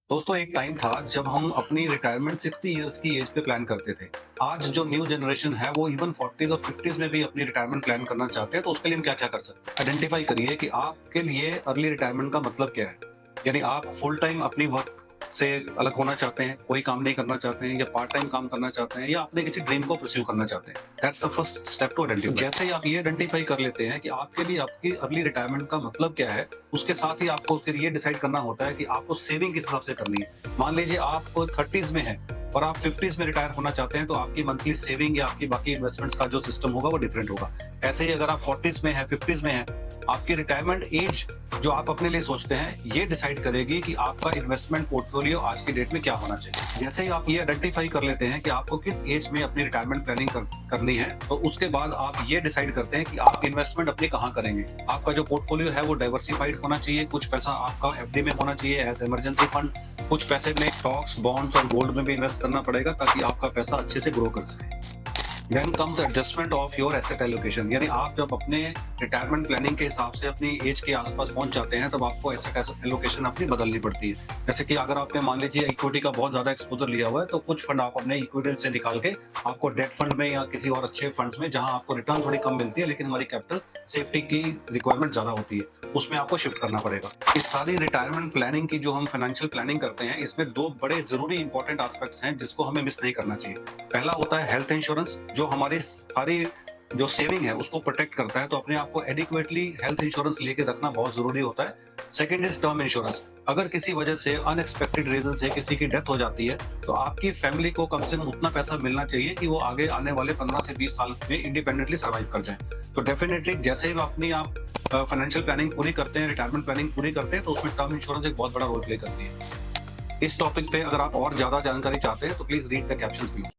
दोस्तों एक टाइम था जब हम अपनी रिटायरमेंट 60 इयर्स की एज पे प्लान करते थे। आज जो न्यू जनरेशन है वो इवन 40s और 50s में भी अपनी रिटायरमेंट प्लान करना चाहते हैं, तो उसके लिए हम क्या क्या कर सकते हैं? आइडेंटिफाई करिए कि आपके लिए अर्ली रिटायरमेंट का मतलब क्या है। यानी आप फुल टाइम अपनी वर्क से अलग होना चाहते हैं, कोई काम नहीं करना चाहते हैं, या पार्ट टाइम काम करना चाहते हैं, या अपने किसी ड्रीम को परस्यू करना चाहते हैं। That's the first step to identify. जैसे ही आप ये आइडेंटिफाई कर लेते हैं कि आपके लिए आपकी अर्ली रिटायरमेंट का मतलब क्या है, उसके साथ ही आपको फिर ये डिसाइड करना होता है कि आपको सेविंग किस हिसाब से करनी है। मान लीजिए आप 30s में हैं और आप 50s में रिटायर होना चाहते हैं, तो आपकी मंथली सेविंग या आपकी बाकी इन्वेस्टमेंट्स का जो सिस्टम होगा वो डिफरेंट होगा। ऐसे ही अगर आप 40s में हैं, 50s में हैं, आपकी रिटायरमेंट एज जो आप अपने लिए सोचते हैं ये डिसाइड करेगी कि आपका इन्वेस्टमेंट पोर्टफोलियो आज की डेट में क्या होना चाहिए। जैसे ही आप ये आइडेंटिफाई कर लेते हैं कि आपको किस एज में अपनी रिटायरमेंट प्लानिंग करनी है, तो उसके बाद आप ये डिसाइड करते हैं कि आप इन्वेस्टमेंट अपनी कहाँ करेंगे। आपका जो पोर्टफोलियो है वो डाइवर्सिफाइड होना चाहिए। कुछ पैसा आपका एफडी में होना चाहिए एज इमरजेंसी फंड, कुछ पैसे में स्टॉक्स, बॉन्ड्स और गोल्ड में भी इन्वेस्ट करना पड़ेगा ताकि आपका पैसा अच्छे से ग्रो कर सके। Then comes adjustment of your asset allocation, यानी आप जब अपने रिटायरमेंट प्लानिंग के हिसाब से अपनी एज के आसपास पहुंच जाते हैं, तब आपको एसेट एलोकेशन अपनी बदलनी पड़ती है। जैसे कि अगर आपने मान लीजिए इक्विटी का बहुत ज्यादा एक्सपोजर लिया हुआ है, तो कुछ फंड आप अपने इक्विटी से निकाल के आपको डेट फंड में या किसी और अच्छे फंड्स में, जहां आपको रिटर्न थोड़ी कम मिलती है लेकिन हमारी कैपिटल सेफ्टी की रिक्वायरमेंट ज्यादा होती है, उसमें आपको शिफ्ट करना पड़ेगा। इस सारी रिटायरमेंट प्लानिंग की जो हम फाइनेंशियल प्लानिंग करते हैं, इसमें दो बड़े जरूरी इंपॉर्टेंट एस्पेक्ट्स हैं जिसको हमें मिस नहीं करना चाहिए। पहला होता है हेल्थ इंश्योरेंस, जो हमारी सारी जो सेविंग है उसको प्रोटेक्ट करता है, तो अपने आप को एडिक्वेटली हेल्थ इंश्योरेंस लेके रखना बहुत जरूरी होता है। Second is term insurance. अगर किसी वजह से अनएक्सपेक्टेड रीजन से किसी की डेथ हो जाती है, तो आपकी फैमिली को कम से कम उतना पैसा मिलना चाहिए कि वो आगे आने वाले 15 से 20 साल में इंडिपेंडेंटली सर्वाइव कर जाए। तो डेफिनेटली जैसे ही अपनी आप फाइनेंशियल प्लानिंग पूरी करते हैं, रिटायरमेंट प्लानिंग पूरी करते हैं, तो उसमें टर्म इंश्योरेंस एक बहुत बड़ा रोल प्ले करती है। इस टॉपिक पे अगर आप और ज्यादा जानकारी चाहते हैं तो please read the captions below.